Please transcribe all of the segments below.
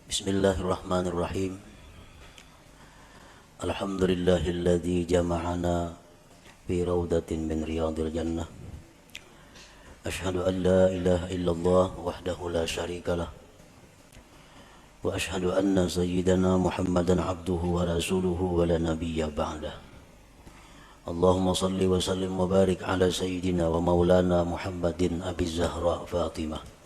Bismillahirrahmanirrahim. Alhamdulillahilladzi jama'ana fi rawdatin min riyadil jannah. Ashhadu an la ilaha illallah wahdahu la syarikalah. Wa ashhadu anna sayyidana Muhammadan abduhu wa rasuluhu wa la nabiyya ba'dah. Allahumma salli wa sallim wa barik ala sayyidina wa maulana Muhammadin Abi Zahra Fatimah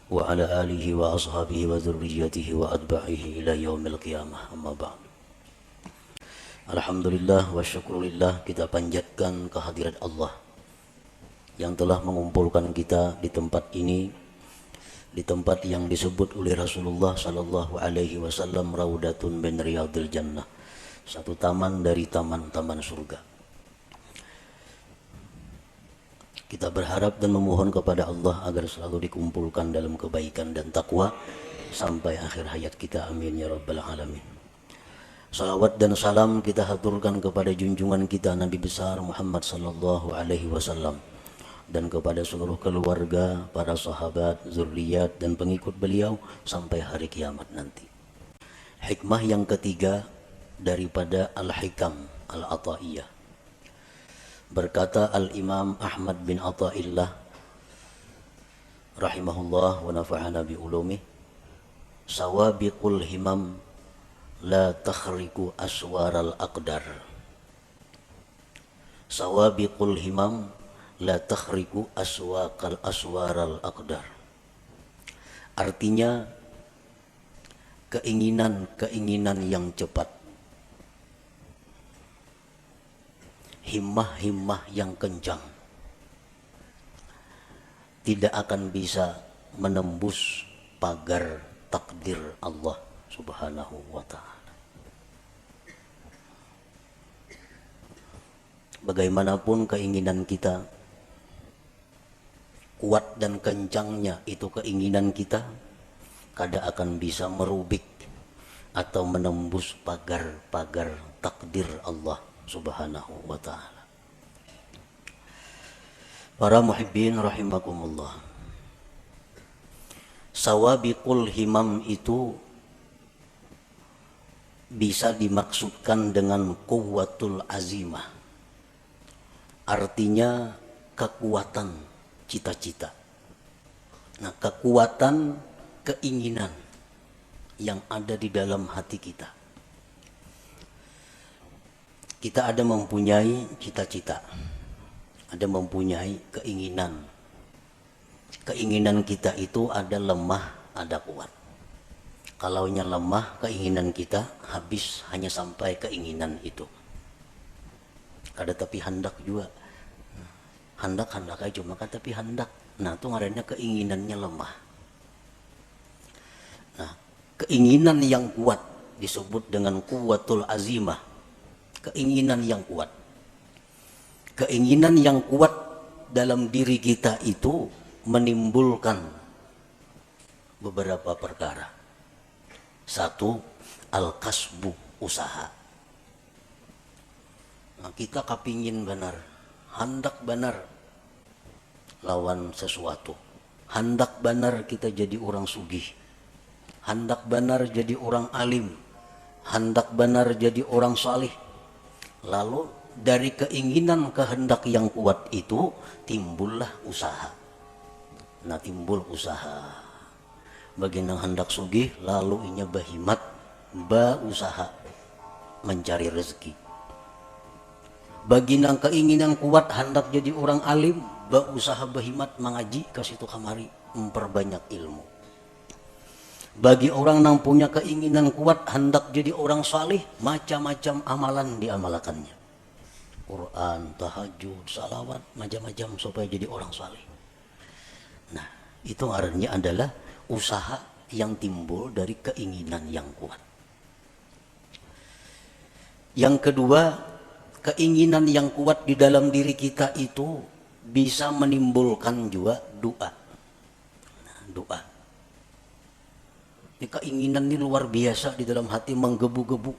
wa ala alihi wa ashabihi wa dzurriyyatihi wa atba'ihi ila yaumil qiyamah, amma ba'd. Alhamdulillah wa syukurillah, kita panjatkan kehadirat Allah yang telah mengumpulkan kita di tempat ini, di tempat yang disebut oleh Rasulullah sallallahu alaihi wasallam raudatun min riyadil jannah, satu taman dari taman-taman surga. Kita berharap dan memohon kepada Allah agar selalu dikumpulkan dalam kebaikan dan takwa sampai akhir hayat kita, amin ya rabbal alamin. Salawat dan salam kita haturkan kepada junjungan kita Nabi besar Muhammad sallallahu alaihi wasallam dan kepada seluruh keluarga, para sahabat, zuriat dan pengikut beliau sampai hari kiamat nanti. Hikmah yang ketiga daripada Al-Hikam Al-Ata'iyah. Berkata Al-Imam Ahmad bin Athaillah rahimahullah wa nafa'ana bi ulumih, sawabiqul himam la takhriku aswaral aqdar. Sawabiqul himam la takhriku aswaral aqdar. Artinya keinginan yang cepat, himmah yang kencang tidak akan bisa menembus pagar takdir Allah subhanahu wa ta'ala. Bagaimanapun keinginan kita, kuat dan kencangnya itu keinginan kita, kada akan bisa merubik atau menembus pagar-pagar takdir Allah subhanahu wa ta'ala. Para muhibbin rahimakumullah, sawabiqul himam itu bisa dimaksudkan dengan quwwatul azimah, artinya kekuatan cita-cita. Nah, kekuatan keinginan yang ada di dalam hati kita. Kita ada mempunyai cita-cita, ada mempunyai keinginan. Keinginan kita itu ada lemah, ada kuat. Kalaunya lemah, keinginan kita habis hanya sampai keinginan itu. Kada tapi hendak juga. Hendak aja cuma kan tapi hendak. Nah, itu ngarannya keinginannya lemah. Nah, keinginan yang kuat disebut dengan quwwatul azimah. Keinginan yang kuat. Keinginan yang kuat dalam diri kita itu menimbulkan beberapa perkara. Satu, al-kasbu, usaha. Nah, kita kepingin benar, hendak benar lawan sesuatu. Hendak benar kita jadi orang sugih. Hendak benar jadi orang alim. Hendak benar jadi orang salih. Lalu dari keinginan kehendak yang kuat itu timbullah usaha. Nah, timbul usaha. Bagi yang hendak sugih lalu inya bahimat usaha mencari rezeki. Bagi yang keinginan kuat hendak jadi orang alim, usaha bahimat mengaji ke situ kamari memperbanyak ilmu. Bagi orang yang punya keinginan kuat hendak jadi orang salih, macam-macam amalan diamalkannya. Quran, tahajud, salawat, macam-macam supaya jadi orang salih. Nah, itu artinya adalah usaha yang timbul dari keinginan yang kuat. Yang kedua, keinginan yang kuat di dalam diri kita itu bisa menimbulkan juga doa. Nah, doa. Ini keinginan ini luar biasa di dalam hati, menggebu-gebu.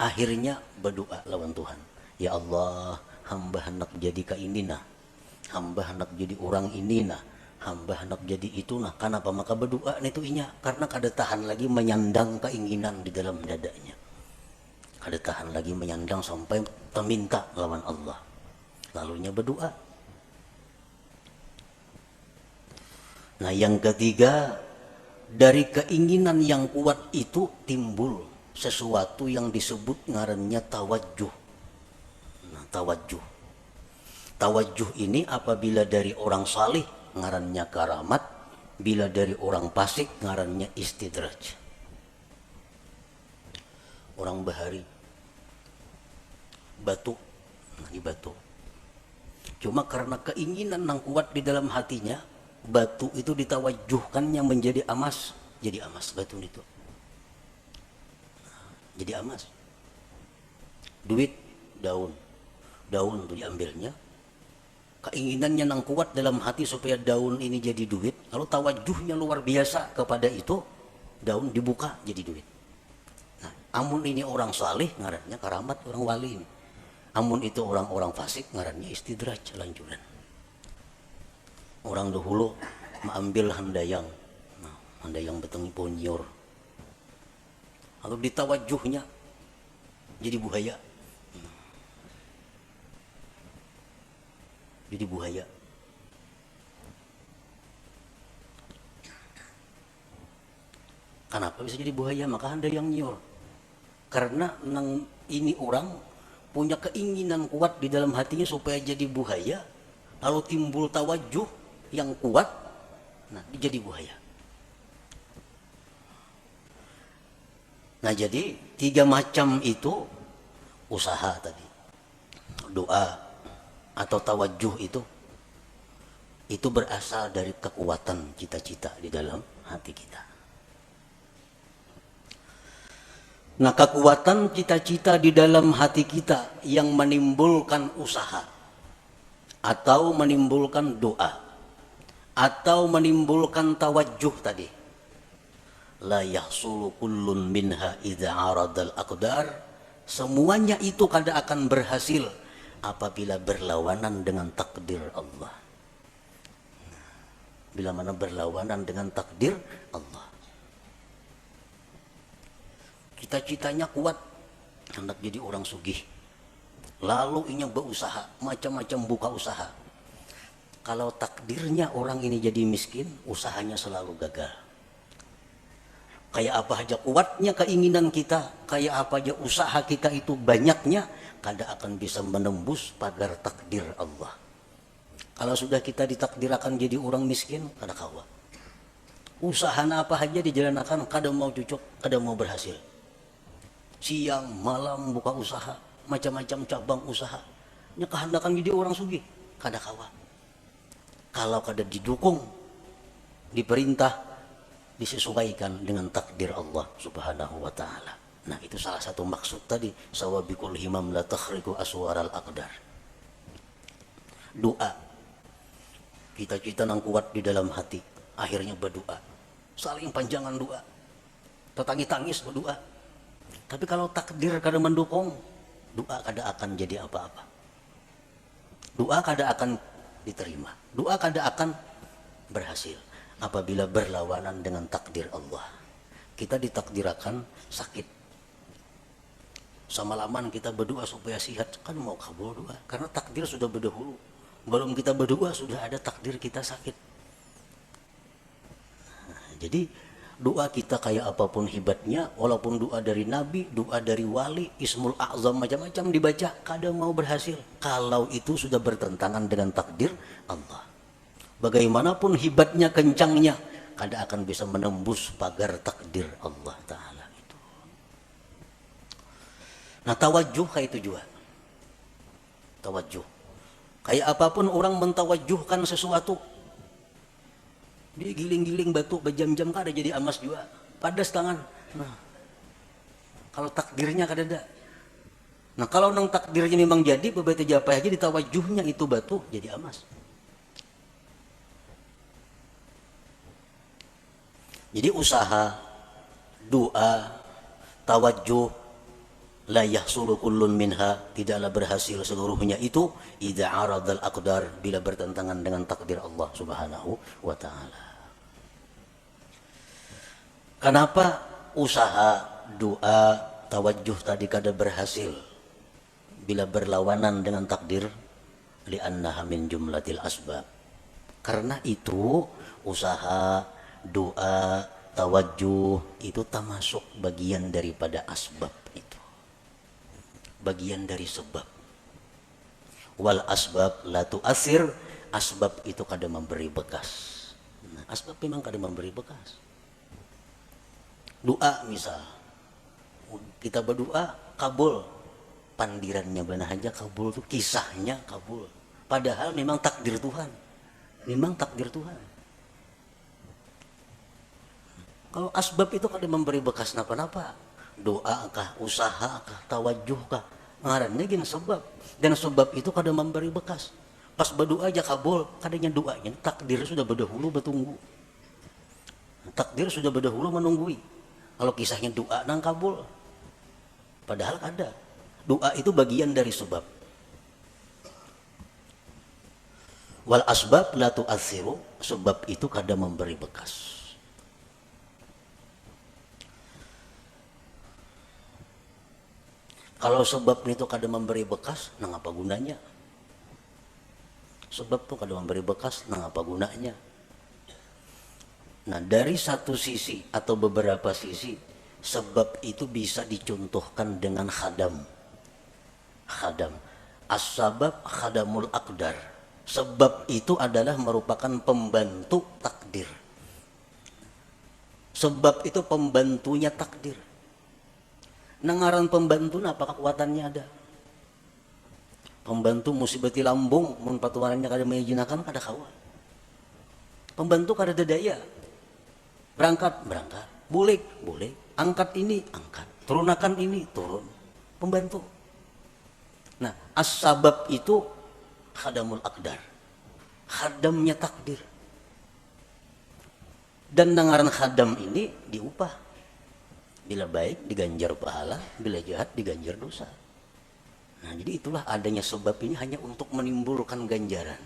Akhirnya berdoa lawan Tuhan. Ya Allah, hamba hendak jadi kainina. Hamba hendak jadi orang ini nah. hamba hendak jadi itu, nah kenapa maka berdoa itu inya, karena kada tahan lagi menyandang keinginan di dalam dadanya, kada tahan lagi menyandang sampai meminta lawan Allah, lalunya berdoa. Nah yang ketiga, dari keinginan yang kuat itu timbul sesuatu yang disebut ngarannya tawajuh. Nah, tawajuh ini apabila dari orang salih ngarannya karamat, bila dari orang fasik ngarannya istidraj. Orang bahari batu, nah ini batu, cuma karena keinginan yang kuat di dalam hatinya, batu itu ditawajuhkannya menjadi emas, jadi emas batu itu, jadi emas. Duit, daun itu diambilnya, keinginannya yang kuat dalam hati supaya daun ini jadi duit, lalu tawajuhnya luar biasa kepada itu, daun dibuka jadi duit. Nah, amun ini orang salih ngarannya karamat, orang wali ini. Amun itu orang-orang fasik ngarannya istidraj, lanjuran. Orang dahulu mengambil handayang, nah, handayang betengi ponyor, lalu ditawajuhnya jadi buaya, jadi buaya. Kenapa bisa jadi buaya? Maka handayang nyor, karena nang ini orang punya keinginan kuat di dalam hatinya supaya jadi buaya, lalu timbul tawajuh yang kuat, nah jadi buaya. Nah jadi 3 macam itu usaha tadi, doa atau tawajuh itu berasal dari kekuatan cita-cita di dalam hati kita. Nah kekuatan cita-cita di dalam hati kita yang menimbulkan usaha atau menimbulkan doa atau menimbulkan tawajuh tadi, la yahsulu kullun minha idza aradal aqdar, semuanya itu kada akan berhasil apabila berlawanan dengan takdir Allah. Bila mana berlawanan dengan takdir Allah, cita-citanya kuat hendak jadi orang sugih, lalu inya berusaha macam-macam buka usaha. Kalau takdirnya orang ini jadi miskin, usahanya selalu gagal. Kayak apa aja kuatnya keinginan kita, kayak apa aja usaha kita itu banyaknya, kada akan bisa menembus pagar takdir Allah. Kalau sudah kita ditakdirkan jadi orang miskin, kada kawa. Usaha apa aja dijalankan, kada mau cocok, kada mau berhasil. Siang malam buka usaha, macam-macam cabang usaha, nya kehendakan jadi orang sugih, kada kawa. Kalau kada didukung, diperintah, disesuaikan dengan takdir Allah subhanahu wa ta'ala. Nah itu salah satu maksud tadi, sawabikul himam la takhriku aswaral aqdar. Doa, cita-cita yang kuat di dalam hati, akhirnya berdoa, saling panjangan doa, tetangis-tangis berdoa. Tapi kalau takdir kada mendukung, doa kada akan jadi apa-apa, doa kada akan diterima, doa kada akan berhasil apabila berlawanan dengan takdir Allah. Kita ditakdirakan sakit, semalaman kita berdoa supaya sehat, kan mau kabul doa, karena takdir sudah berdahulu. Belum kita berdoa sudah ada takdir kita sakit. Nah, jadi doa kita kayak apapun hebatnya, walaupun doa dari nabi, doa dari wali, ismul a'zam macam-macam dibaca, kadang mau berhasil kalau itu sudah bertentangan dengan takdir Allah. Bagaimanapun hebatnya, kencangnya, kada akan bisa menembus pagar takdir Allah Ta'ala itu. Nah tawajuh kayak itu juga, tawajuh kayak apapun orang mentawajuhkan sesuatu, dia giling-giling batu berjam-jam kada jadi emas juga, padas tangan. Nah kalau takdirnya kada ada. Nah kalau nang takdirnya memang jadi, beberapa japa aja ditawajuhnya itu batu jadi emas. Jadi usaha, doa, tawajuh la yahsulu kullun minha, tidaklah berhasil seluruhnya itu idza aradal aqdar, bila bertentangan dengan takdir Allah Subhanahu wa taala. Kenapa usaha, doa, tawajjuh tadi kada berhasil bila berlawanan dengan takdir? Li'annaha min jumlatil asbab. Karena itu usaha, doa, tawajjuh itu termasuk bagian daripada asbab itu. Bagian dari sebab. Wal asbab la tu'athir, asbab itu kada memberi bekas. Nah, asbab memang kada memberi bekas. Doa misal, kita berdoa kabul, pandirannya benar aja kabul tuh, kisahnya kabul. Padahal memang takdir Tuhan, memang takdir Tuhan. Kalau asbab itu kada memberi bekas napa-napa, doa kah, usaha kah, tawajjuh kah, ngarannya gini sebab, dan sebab itu kada memberi bekas. Pas berdoa aja kabul, kadanya doanya takdir sudah berdahulu bertunggu, takdir sudah berdahulu menunggui. Kalau kisahnya doa nang kabul, padahal ada. Doa itu bagian dari sebab. Wal asbab la tu'athiru, sebab itu kada memberi bekas. Kalau sebab itu kada memberi bekas, nang apa gunanya? Sebab itu kada memberi bekas, nang apa gunanya? Nah, dari satu sisi atau beberapa sisi, sebab itu bisa dicontohkan dengan khadam. Khadam. As-sabab khadamul aqdar. Sebab itu adalah merupakan pembantu takdir. Sebab itu pembantunya takdir. Nangaran pembantu apa kekuatannya ada? Pembantu musibati lambung, mun patuarannya kada mengijinakan kada kawan. Pembantu kada ada daya. Berangkat, boleh, angkat ini, angkat, turunakan ini, turun, pembantu. Nah, as-sabab itu khadamul aqdar, khadamnya takdir. Dan dengaran khadam ini diupah, bila baik diganjar pahala, bila jahat diganjar dosa. Nah, jadi itulah adanya sebab ini hanya untuk menimbulkan ganjaran.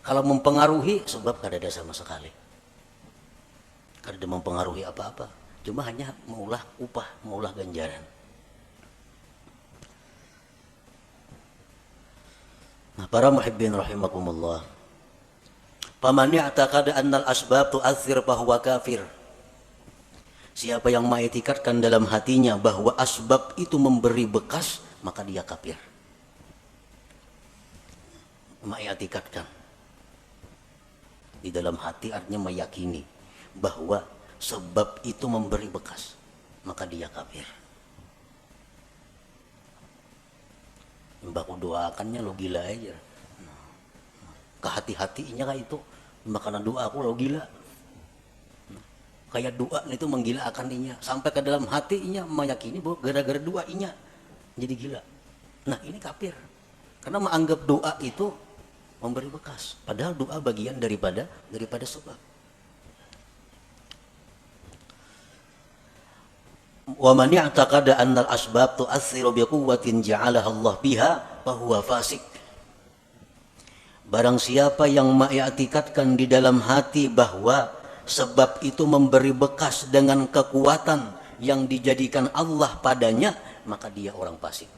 Kalau mempengaruhi, sebab kada ada sama sekali. Kada mempengaruhi apa-apa, cuma hanya maulah upah, maulah ganjaran. Nah, para muhibbin rahimakumullah, faman i'taqada annal asbab tu'athir fahuwa kafir. Siapa yang mengiktikadkan dalam hatinya bahwa asbab itu memberi bekas, maka dia kafir. Mengiktikadkan di dalam hati artinya meyakini bahwa sebab itu memberi bekas, maka dia kafir. Mbak doakannya lo gila aja, kehati-hatinya kayak itu, makanan doa aku lo gila, kayak doa itu menggila akan inya, sampai ke dalam hatinya meyakini bahwa gara-gara doa inya jadi gila. Nah, ini kafir, karena menganggap doa itu memberi bekas, padahal doa bagian daripada sebab. Wa man i'taqada anna al-asbab tu'athiru biquwwatin ja'alaha Allah biha fa huwa fasik. Barang siapa yang mengiktikadkan di dalam hati bahwa sebab itu memberi bekas dengan kekuatan yang dijadikan Allah padanya, maka dia orang fasik.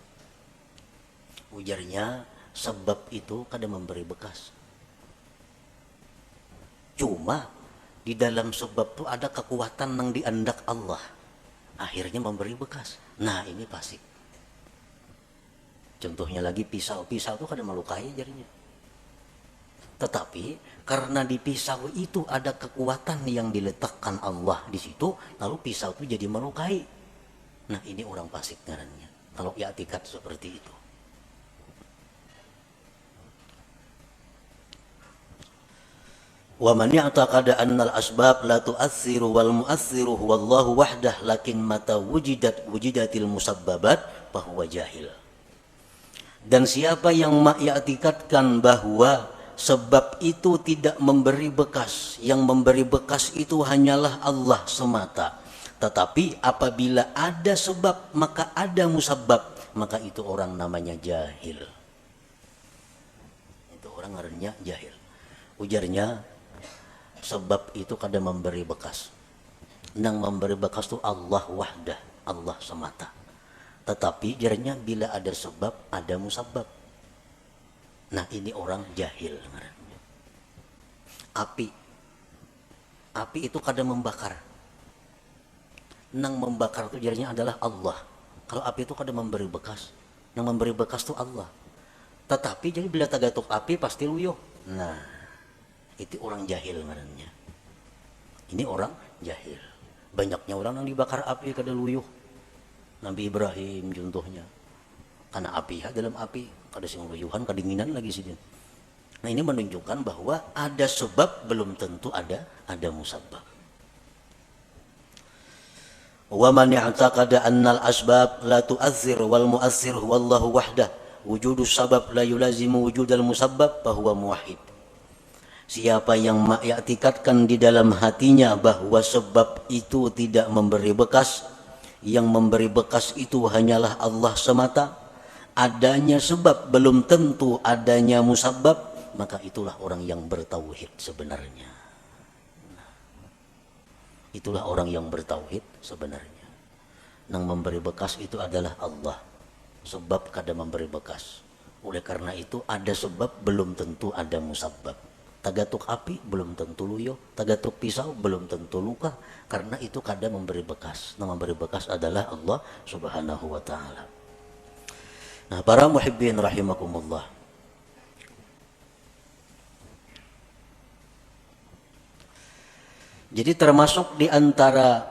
Ujarnya, sebab itu kada memberi bekas. Cuma di dalam sebab itu ada kekuatan yang diandak Allah, akhirnya memberi bekas. Nah, ini fasik. Contohnya lagi pisau itu kada melukai jarinya. Tetapi karena di pisau itu ada kekuatan yang diletakkan Allah di situ, lalu pisau itu jadi melukai. Nah, ini orang fasik ngarannya, kalau i'tikad seperti itu. Wa man ya'taqada annal asbab la tu'assiru wal mu'assiru huwallahu wahdah lakin mata wujidatil musabbabat fahuwa jahil. Dan siapa yang mengiktikadkan bahwa sebab itu tidak memberi bekas, yang memberi bekas itu hanyalah Allah semata, Tetapi apabila ada sebab maka ada musabab, maka itu orang namanya jahil. Itu orang ngarannya jahil. Ujarnya, sebab itu kada memberi bekas. Nang memberi bekas itu Allah wahdah, Allah semata. Tetapi jarnya bila ada sebab ada musabab. Nah ini orang jahil. Api itu kada membakar. Nang membakar itu jarnya adalah Allah. Kalau api itu kada memberi bekas. Nang memberi bekas itu Allah. Tetapi jadi bila tagatuk api pasti luyuh. Nah itu orang jahil ngarannya. Ini orang jahil. Banyaknya orang yang dibakar api kada luyuh. Nabi Ibrahim contohnya, karena api dalam api kada sing luyuhan, kedinginan lagi sih. Nah ini menunjukkan bahwa ada sebab belum tentu ada musabab. Wa man i'taqada anna al-asbab la tu'athir wal mu'athir huwa Allah wahdah wujudus sabab la yulazimu wujudal musabbab fahuwa muwahhid. Siapa yang mengiktikadkan di dalam hatinya bahwa sebab itu tidak memberi bekas, yang memberi bekas itu hanyalah Allah semata, adanya sebab belum tentu adanya musabab, maka itulah orang yang bertauhid sebenarnya. Itulah orang yang bertauhid sebenarnya. Yang memberi bekas itu adalah Allah. Sebab kada memberi bekas. Oleh karena itu ada sebab belum tentu ada musabab. Tagatuk api belum tentu luyuh, tagatuk pisau belum tentu luka, karena itu kada memberi bekas. Yang memberi bekas adalah Allah Subhanahu wa taala. Nah, para muhibbin rahimakumullah. Jadi termasuk di antara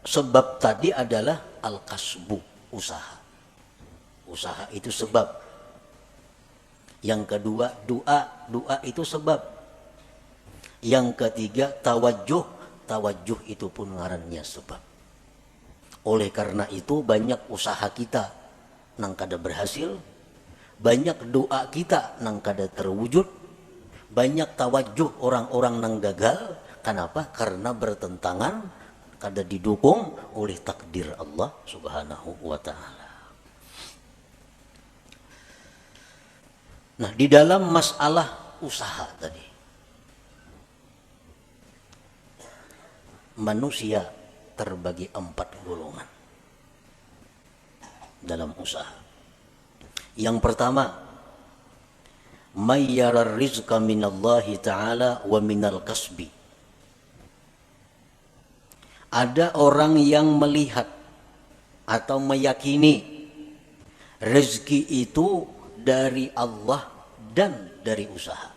sebab tadi adalah al-kasbu, usaha. Usaha itu sebab. Yang kedua doa itu sebab. Yang ketiga tawajuh itu pun ngarannya sebab. Oleh karena itu banyak usaha kita nang kada berhasil, banyak doa kita nang kada terwujud, banyak tawajuh orang-orang nang gagal. Kenapa? Karena bertentangan, kada didukung oleh takdir Allah Subhanahu wa taala. Nah, di dalam masalah usaha tadi, manusia terbagi 4 golongan dalam usaha. Yang pertama, may yara rizqa minallahi ta'ala wa minal kasbi. Ada orang yang melihat atau meyakini rezeki itu dari Allah dan dari usaha.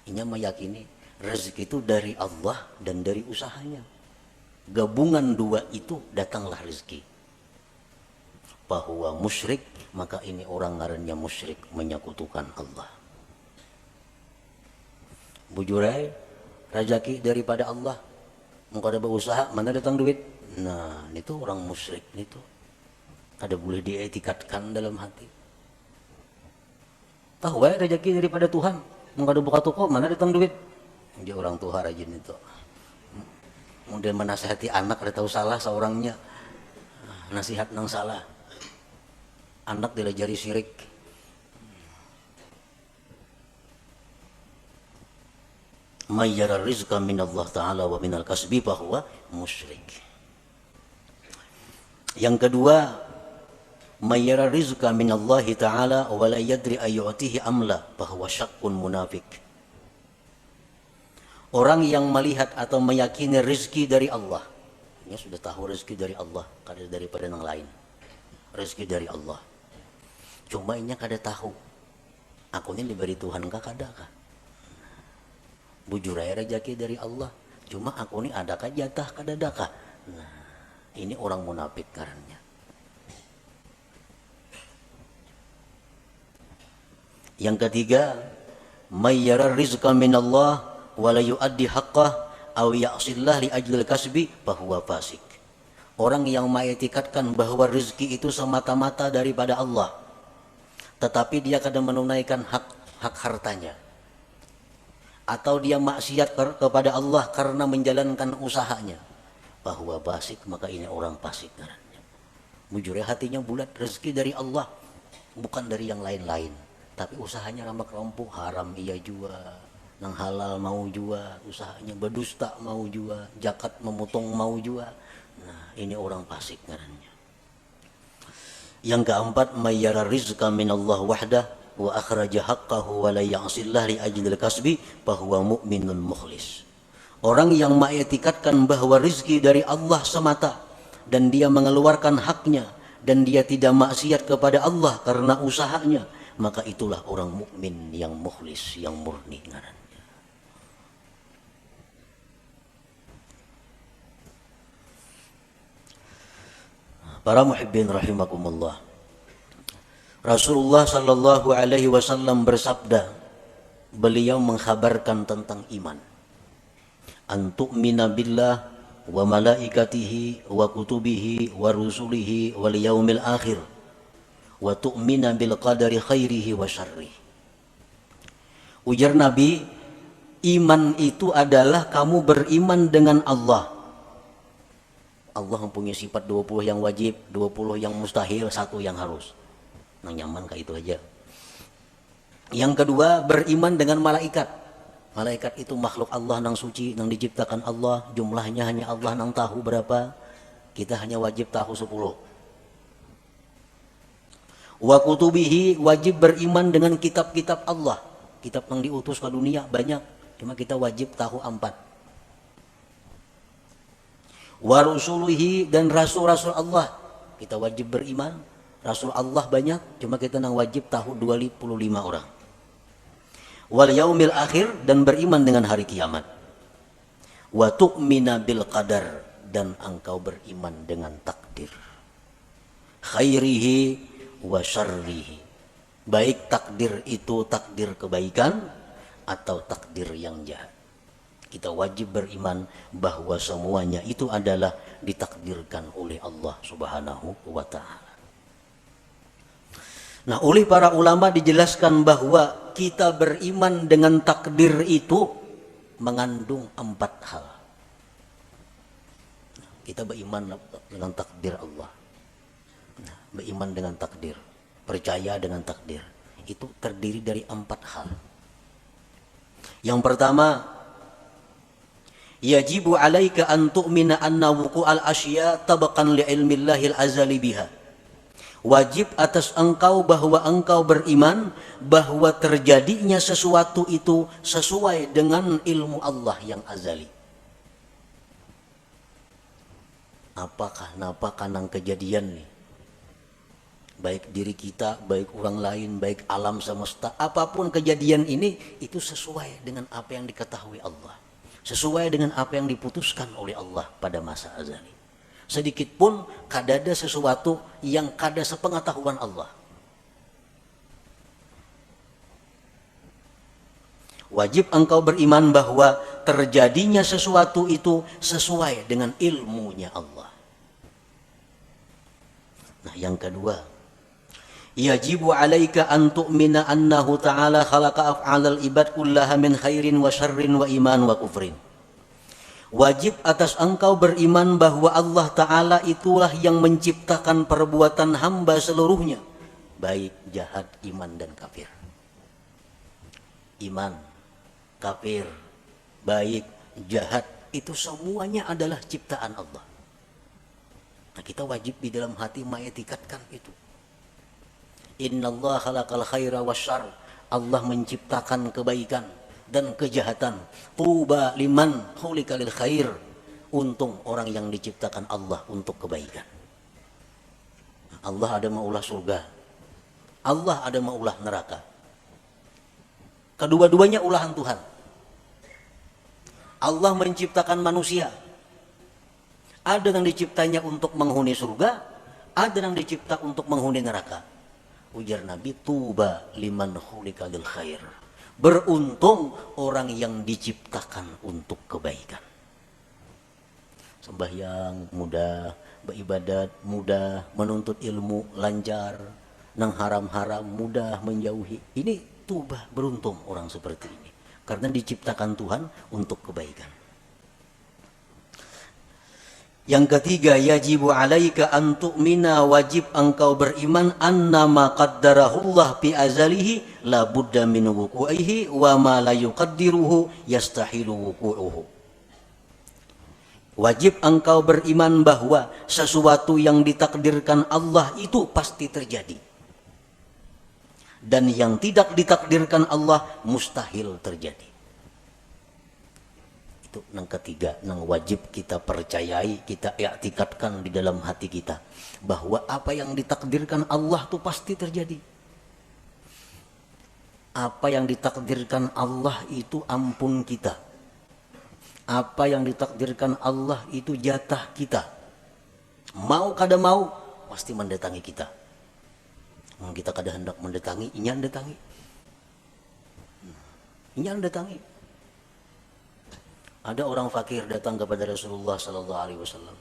Ini meyakini rezeki itu dari Allah dan dari usahanya. Gabungan dua itu datanglah rezeki. Bahwa musyrik, maka ini orang ngarannya musyrik, menyekutukan Allah. Bujurai, rezeki daripada Allah. Engkau ada berusaha, mana datang duit? Nah, itu orang musyrik itu. Ada boleh dietikatkan dalam hati. Tahu rezeki daripada Tuhan. Engkau ada buka toko, mana datang duit? Dia orang Tuhan rajin itu. Kemudian menasihati anak, ada tahu salah seorangnya. Nasihat nang salah. Anak dilajari syirik. Mayyara rizqa minallah ta'ala wa minal kasbi bahwa musyrik. Yang kedua, mayyara rizqa minallahi ta'ala wa la yadri ayyutihi amla bahwa syakkun munafik. Orang yang melihat atau meyakini rezeki dari Allah, ini sudah tahu rezeki dari Allah, kada daripada yang lain. Rezeki dari Allah. Cuma ini kada tahu. Aku ini diberi Tuhan kah kada kah? Bujur aja rezeki dari Allah. Cuma aku ini adakah jatah kada adakah? Nah, ini orang munafik karanya. Yang ketiga, mayyara rizqa minallah wa la yuaddi haqqah aw ya'sillah li ajlil kasbi bahwa fasik. Orang yang mengitikadkan bahwa rezeki itu semata-mata daripada Allah, tetapi dia kadang menunaikan hak hartanya atau dia maksiat kepada Allah karena menjalankan usahanya, bahwa fasik, maka ini orang fasik ngarannya. Mujure hatinya bulat, rezeki dari Allah, bukan dari yang lain-lain. Tapi usahanya ramak rampuk, haram iya jua, nang halal mau jua, usahanya berdusta mau jua, zakat memotong mau jua. Nah, ini orang fasik ngarannya. Yang keempat, mayyara rizqa minallah wahdah wa akhraja haqqahu wa la ya'sillah li ajlil kasbi bahwa mu'minun mukhlis. Orang yang mengetikadkan bahwa rizki dari Allah semata dan dia mengeluarkan haknya dan dia tidak maksiat kepada Allah karena usahanya, maka itulah orang mukmin yang mukhlis, yang murni ngarannya. Para muhibbin rahimakumullah. Rasulullah sallallahu alaihi wasallam bersabda, beliau mengkhabarkan tentang iman. Antu'mina billah wa malaikatihi wa kutubihi wa rusulihi wal yaumil akhir wa tu'mina bil qadari khairihi wa syarrihi. Ujar Nabi, iman itu adalah kamu beriman dengan Allah. Allah mempunyai sifat 20 yang wajib, 20 yang mustahil, 1 yang harus. Nang nyaman kayak itu aja. Yang kedua, beriman dengan malaikat. Malaikat itu makhluk Allah nang suci, nang diciptakan Allah, jumlahnya hanya Allah nang tahu berapa. Kita hanya wajib tahu 10. Wa kutubihi, wajib beriman dengan kitab-kitab Allah. Kitab yang diutus ke dunia banyak, cuma kita wajib tahu 4. Wa rusulihi, dan rasul-rasul Allah, kita wajib beriman. Rasul Allah banyak, cuma kita nang wajib tahu 25 orang. Wal yaumil akhir, dan beriman dengan hari kiamat. Wa tu'mina bil qadar, dan engkau beriman dengan takdir. Khairihi wa syarrihi, baik takdir itu takdir kebaikan atau takdir yang jahat. Kita wajib beriman bahwa semuanya itu adalah ditakdirkan oleh Allah Subhanahu wa ta'ala. Nah, oleh para ulama dijelaskan bahwa kita beriman dengan takdir itu mengandung 4 hal. Kita beriman dengan takdir Allah. Beriman dengan takdir, percaya dengan takdir, itu terdiri dari 4 hal. Yang pertama, yajibu alaika an tu'mina anna wuqu'al asya tabaqan li ilmillahil azali biha. Wajib atas engkau bahwa engkau beriman bahwa terjadinya sesuatu itu sesuai dengan ilmu Allah yang azali. Apakah nang kejadian nih? Baik diri kita, baik orang lain, baik alam semesta, apapun kejadian ini, itu sesuai dengan apa yang diketahui Allah. Sesuai dengan apa yang diputuskan oleh Allah pada masa azali. Sedikit pun kadada sesuatu yang kada sepengetahuan Allah. Wajib engkau beriman bahwa terjadinya sesuatu itu sesuai dengan ilmunya Allah. Nah, yang kedua, yajibu alaika an tu'mina annahu ta'ala khalaqa af'alal ibad kullaha min khairin wa syarrin wa iman wa kufrin. Wajib atas engkau beriman bahwa Allah Ta'ala itulah yang menciptakan perbuatan hamba seluruhnya, baik jahat, iman, dan kafir. Iman, kafir, baik, jahat, itu semuanya adalah ciptaan Allah. Nah, kita wajib di dalam hati mengetikatkan itu. Innallaha khalaqal khaira wasyarr, Allah menciptakan kebaikan dan kejahatan. Tuba liman khulika lil khair, untung orang yang diciptakan Allah untuk kebaikan. Allah ada maulah surga, Allah ada maulah neraka. Kedua-duanya ulahan Tuhan. Allah menciptakan manusia, ada yang diciptanya untuk menghuni surga, ada yang dicipta untuk menghuni neraka. Ujar Nabi, tuba liman khulika lil khair, beruntung orang yang diciptakan untuk kebaikan. Sembahyang mudah, beribadat mudah, menuntut ilmu lancar, nang haram-haram mudah menjauhi. Ini tubah, beruntung orang seperti ini. karena diciptakan Tuhan untuk kebaikan. Yang ketiga, yajibu alaika an tu'mina, wajib engkau beriman annama qaddarahullah fi azalihi la budda min wuqu'ihi wa ma la yuqaddiruhu yastahilu wuqu'uhu. Wajib engkau beriman bahwa sesuatu yang ditakdirkan Allah itu pasti terjadi. Dan yang tidak ditakdirkan Allah mustahil terjadi. Itu yang ketiga, yang wajib kita percayai, kita i'tikadkan di dalam hati kita, bahwa apa yang ditakdirkan Allah itu pasti terjadi. Apa yang ditakdirkan Allah itu ampun kita. Apa yang ditakdirkan Allah itu jatah kita. Mau kada mau pasti mendatangi kita. Kita kada hendak mendatangi, inyan datangi. Inyan datangi. Ada orang fakir datang kepada Rasulullah sallallahu alaihi wasallam.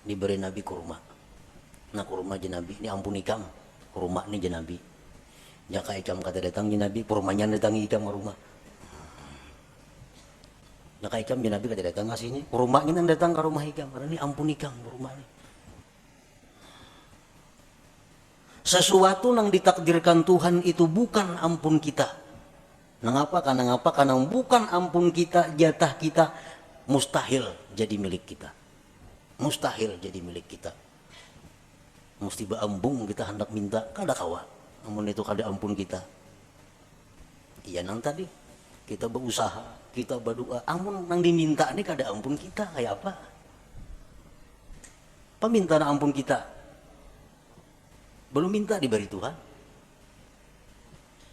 Diberi Nabi kurma. Nah, kurma je Nabi, ini ampun ikam. Kurma ni je Nabi. Jaka ikam kata datang je Nabi, kurmanya datangi ikam ke rumah. Jaka ikam je Nabi kata datang ngasihnya, kurmanya datang ke rumah ikam. Karena ini ampun ikam kurma ni. Sesuatu yang ditakdirkan Tuhan itu bukan ampun kita. Mengapa? Karena bukan ampun kita, jatah kita, mustahil jadi milik kita. Mustahil jadi milik kita. Mesti beambung kita hendak minta, kada kawa. Namun itu kada ampun kita. Iya nang tadi, kita berusaha, kita berdoa, ampun nang diminta ini kada ampun kita, kayak apa? Peminta ampun kita. Belum minta diberi Tuhan.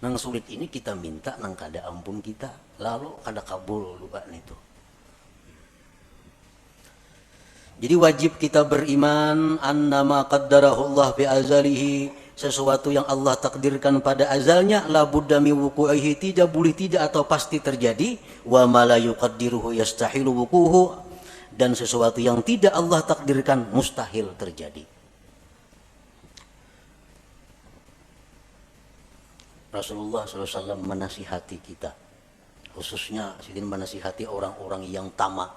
Nang sulit ini kita minta nang kada ampun kita, lalu kada kabul lupa itu. Jadi wajib kita beriman annama qaddarahullah fi azalihi, sesuatu yang Allah takdirkan pada azalnya la budda mi wuqu'ihi, tidak boleh tidak atau pasti terjadi, wa ma la yuqaddiruhu yastahilu wuquhu, dan sesuatu yang tidak Allah takdirkan mustahil terjadi. Rasulullah SAW menasihati kita, khususnya sidin menasihati orang-orang yang tamak,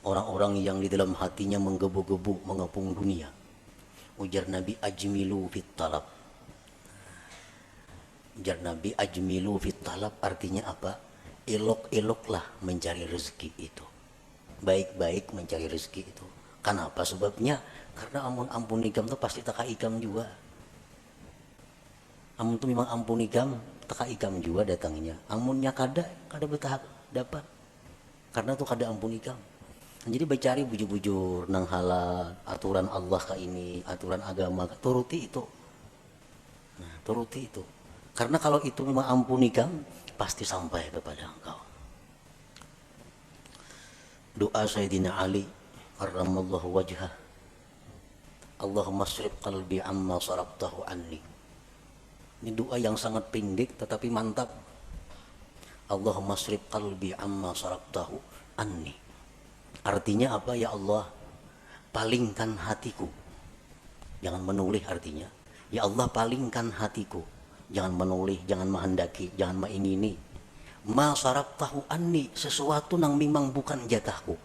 orang-orang yang di dalam hatinya menggebu-gebu mengepung dunia. Ujar Nabi, ajmilu fit talab. Ujar Nabi, ajmilu fit talab artinya apa? Elok-eloklah mencari rezeki itu, baik-baik mencari rezeki itu. Kenapa sebabnya? Karena ampun ikam itu pasti taka ikam juga. Amun itu memang ampun ikam, taka ikam juga datangnya. Amunnya kada betah dapat. Karena itu kada ampun ikam. Jadi bercari bujur-bujur nang halal, aturan Allah ka ini, aturan agama, turuti itu. Nah, turuti itu. Karena kalau itu memang ampun ikam, pasti sampai kepada engkau. Doa Sayyidina Ali karramallahu wajhah. Allahumma srif qalbi amma sarabtahu anni. Ini doa yang sangat pendek tetapi mantap. Allahumma srif qalbi amma sarabtahu anni. Artinya apa? Ya Allah, palingkan hatiku. Jangan menoleh artinya. Ya Allah, palingkan hatiku. Jangan menoleh, jangan menghendaki, jangan mengingini. Ma sarabtahu anni, sesuatu yang memang bukan jatahku.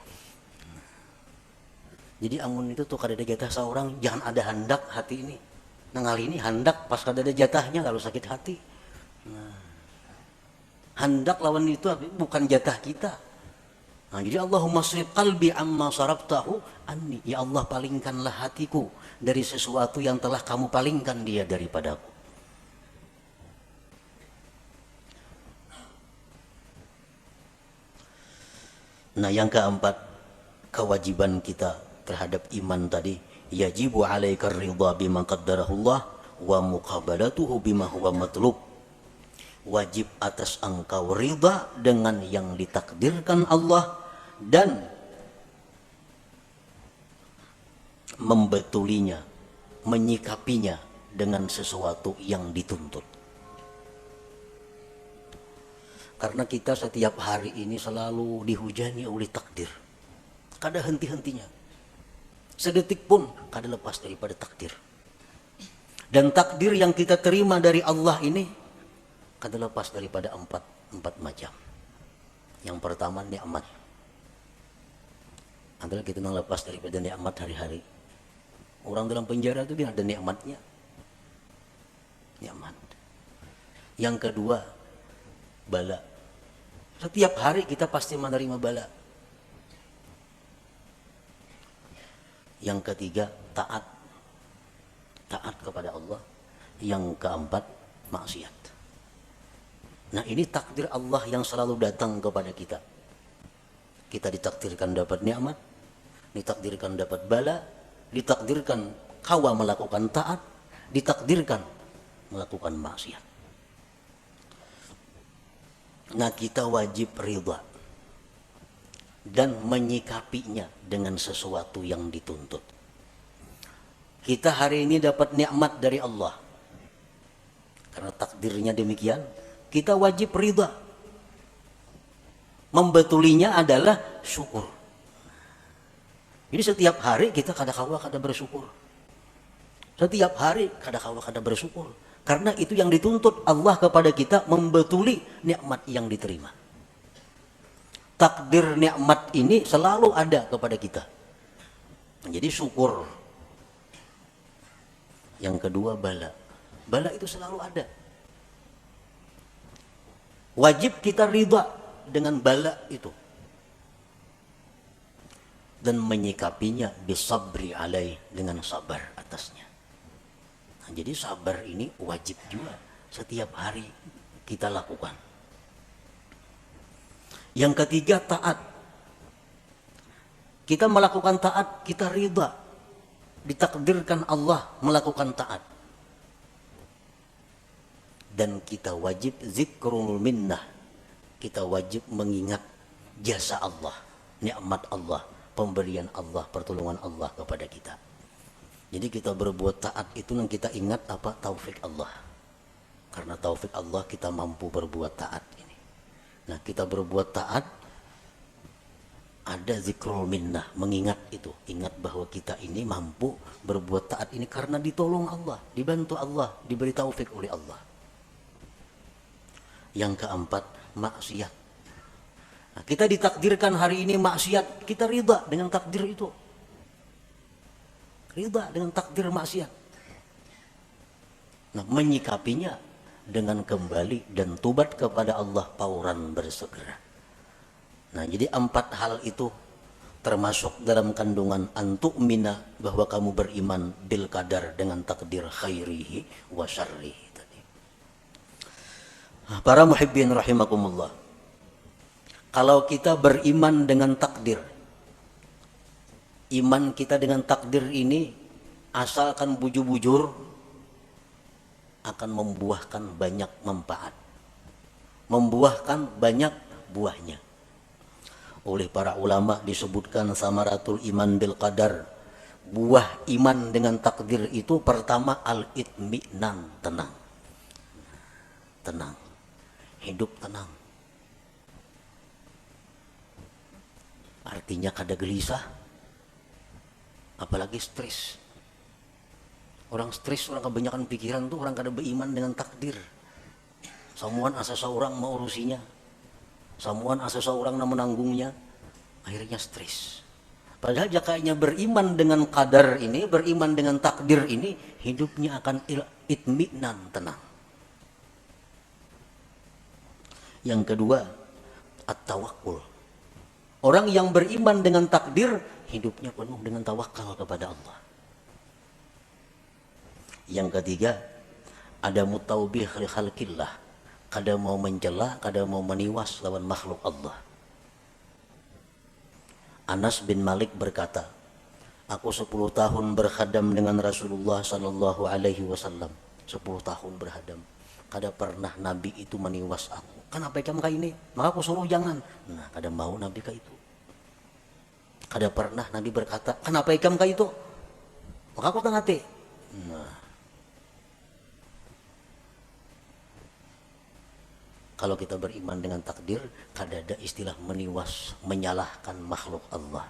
Jadi amun itu tuh kada ada jatah seorang, jangan ada hendak hati ini. Nangal ini hendak pas kada ada jatahnya lalu sakit hati. Nah, hendak lawan itu bukan jatah kita. Nah, jadi Allahumma srif qalbi amma sarabtahu anni. Ya Allah, palingkanlah hatiku dari sesuatu yang telah kamu palingkan dia daripadaku. Nah, yang keempat, kewajiban kita terhadap iman tadi, yajibu alaika ridha bima qaddarahullah wa muqabalatuhu bima huwa matlub. Wajib atas engkau ridha dengan yang ditakdirkan Allah dan membetulinya, menyikapinya dengan sesuatu yang dituntut. Karena kita setiap hari ini selalu dihujani oleh takdir, kada henti-hentinya. Sedetik pun kada lepas daripada takdir. Dan takdir yang kita terima dari Allah ini kada lepas daripada empat macam. Yang pertama nikmat. Adalah kita nang lepas daripada nikmat hari-hari. Orang dalam penjara itu dia ada nikmatnya. Nikmat. Yang kedua, bala. Setiap hari kita pasti menerima bala. Yang ketiga, taat. Taat kepada Allah. Yang keempat, maksiat. Nah, ini takdir Allah yang selalu datang kepada kita. Kita ditakdirkan dapat nikmat, ditakdirkan dapat bala, ditakdirkan kawa melakukan taat, ditakdirkan melakukan maksiat. Nah, kita wajib ridha dan menyikapinya dengan sesuatu yang dituntut. Kita hari ini dapat nikmat dari Allah. Karena takdirnya demikian, kita wajib ridha. Membetulinya adalah syukur. Jadi setiap hari kita kadang-kadang kada bersyukur. Setiap hari kadang-kadang kada bersyukur. Karena itu yang dituntut Allah kepada kita, membetuli nikmat yang diterima. Takdir nikmat ini selalu ada kepada kita. Jadi syukur. Yang kedua bala. Bala itu selalu ada. Wajib kita ridha dengan bala itu. Dan menyikapinya bisabri alaih, dengan sabar atasnya. Nah, jadi sabar ini wajib juga setiap hari kita lakukan. Yang ketiga taat. Kita melakukan taat, kita ridha. Ditakdirkan Allah melakukan taat. Dan kita wajib zikrul minnah. Kita wajib mengingat jasa Allah, nikmat Allah, pemberian Allah, pertolongan Allah kepada kita. Jadi kita berbuat taat itu yang kita ingat apa? Taufik Allah. Karena taufik Allah kita mampu berbuat taat ini. Nah, kita berbuat taat, ada zikrul minnah, mengingat itu. Ingat bahwa kita ini mampu berbuat taat ini karena ditolong Allah, dibantu Allah, diberi taufik oleh Allah. Yang keempat, maksiat. Nah, kita ditakdirkan hari ini maksiat, kita ridha dengan takdir itu. Ridha dengan takdir maksiat. Nah, menyikapinya dengan kembali dan tobat kepada Allah fauran bersegera. Nah, jadi 4 hal itu termasuk dalam kandungan antu'mina, bahwa kamu beriman bil qadar, dengan takdir khairihi wa syarrihi tadi. Nah, para muhibbin rahimakumullah. Kalau kita beriman dengan takdir, iman kita dengan takdir ini asalkan bujur-bujur akan membuahkan banyak manfaat, membuahkan banyak buahnya. Oleh para ulama disebutkan samaratul iman bil qadar, buah iman dengan takdir itu pertama al-itminan, tenang. Tenang, hidup tenang. Artinya kada gelisah, apalagi stres. Orang stres, orang kebanyakan pikiran tuh orang kada beriman dengan takdir. Samuan asa seorang mau urusinya, samuan asa seorang na menanggungnya, akhirnya stres. Padahal jakanya beriman dengan qadar ini, beriman dengan takdir ini, hidupnya akan itminan, tenang. Yang kedua, at-tawakkul. Orang yang beriman dengan takdir, hidupnya penuh dengan tawakal kepada Allah. Yang ketiga, ada mutaubih li khalqillah. Kada mau mencela, kada mau meniwas lawan makhluk Allah. Anas bin Malik berkata, aku 10 tahun berkhadam dengan Rasulullah sallallahu alaihi wasallam. 10 tahun berkhadam. Kada pernah Nabi itu meniwas aku. Kenapa kamu kayak ini? Maka aku suruh jangan. Nah, kada mau Nabi kayak itu. Kada pernah Nabi berkata, kenapa kamu kayak itu? Maka aku tengati. Nah, kalau kita beriman dengan takdir, kada ada istilah meniwas, menyalahkan makhluk Allah.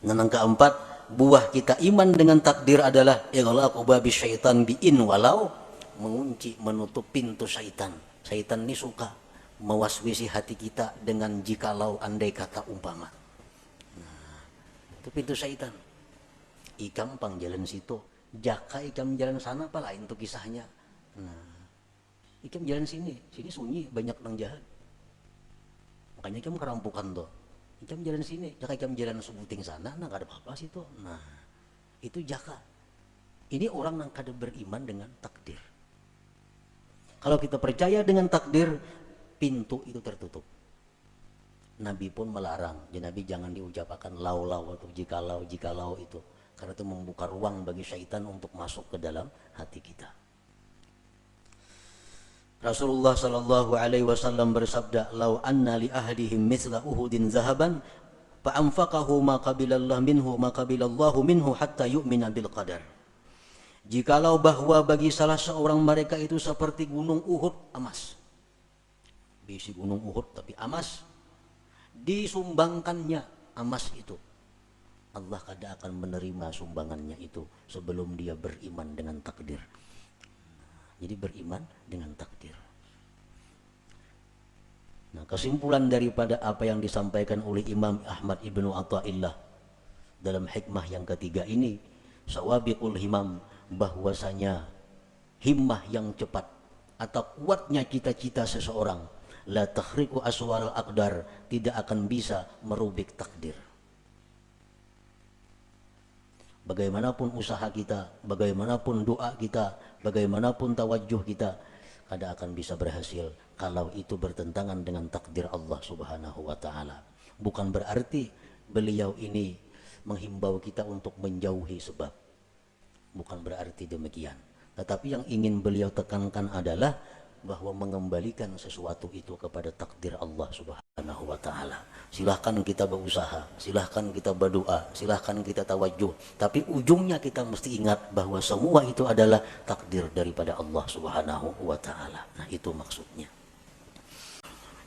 Dan yang keempat, buah kita iman dengan takdir adalah ighlaqu babi syaitan bi'in walau mengunci, menutup pintu syaitan. Syaitan ini suka mewaswisi hati kita dengan jikalau, andai kata, umpama. Nah, itu pintu syaitan. Ikam pang jalan situ, jaka ikam jalan sana, apa lain tuh kisahnya. Nah, ikam jalan sini sunyi, banyak orang jahat. Makanya ikam kerampukan tuh. Ikam jalan sini, jaka ikam jalan sebuting sana, nah gak ada apa-apa situ. Nah, itu jaka. Ini orang yang kada beriman dengan takdir. Kalau kita percaya dengan takdir, pintu itu tertutup. Nabi pun melarang, jadi Nabi jangan diucapkan lau-lau atau jikalau itu, karena itu membuka ruang bagi syaitan untuk masuk ke dalam hati kita. Rasulullah sallallahu alaihi wasallam bersabda, "Lau anna li ahdihim mithla Uhudin zahaban, fa anfaqahu ma qabilallahu minhu hatta yu'mina bil qadar." Jikalau bahwa bagi salah seorang mereka itu seperti gunung Uhud emas. Bisi gunung Uhud tapi emas, disumbangkannya emas itu, Allah kada akan menerima sumbangannya itu sebelum dia beriman dengan takdir. Jadi beriman dengan takdir. Nah, kesimpulan daripada apa yang disampaikan oleh Imam Ahmad Ibnu Athaillah dalam hikmah yang ketiga ini, sawabiqul himam, bahwasanya himmah yang cepat atau kuatnya cita-cita seseorang, la takhriqu aswal aqdar, tidak akan bisa merubik takdir. Bagaimanapun usaha kita, bagaimanapun doa kita, bagaimanapun tawajuh kita, kada akan bisa berhasil kalau itu bertentangan dengan takdir Allah Subhanahu wa taala. Bukan berarti beliau ini menghimbau kita untuk menjauhi sebab. Bukan berarti demikian. Tetapi yang ingin beliau tekankan adalah bahwa mengembalikan sesuatu itu kepada takdir Allah Subhanahu wa taala. Silahkan kita berusaha, silahkan kita berdoa, silahkan kita tawajuh, tapi ujungnya kita mesti ingat bahwa semua itu adalah takdir daripada Allah Subhanahu wa taala. Nah, itu maksudnya.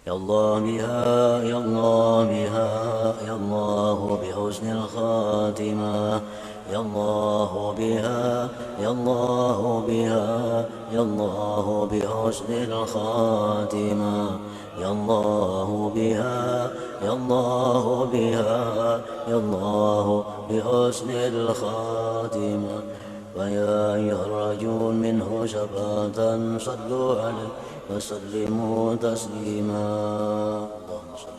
Ya Allah biha, ya Allah biha, ya Allah bi husnil khatimah. Ya Allah biha, ya Allah biha, ya Allah bi husnil khatimah. Ya Allah biha, ya Allah biha, ya Allah bi husnil khatimah. ويا أيها الرجل منه شفاعة صلوا عليه وسلموا تسليما. اللهم صل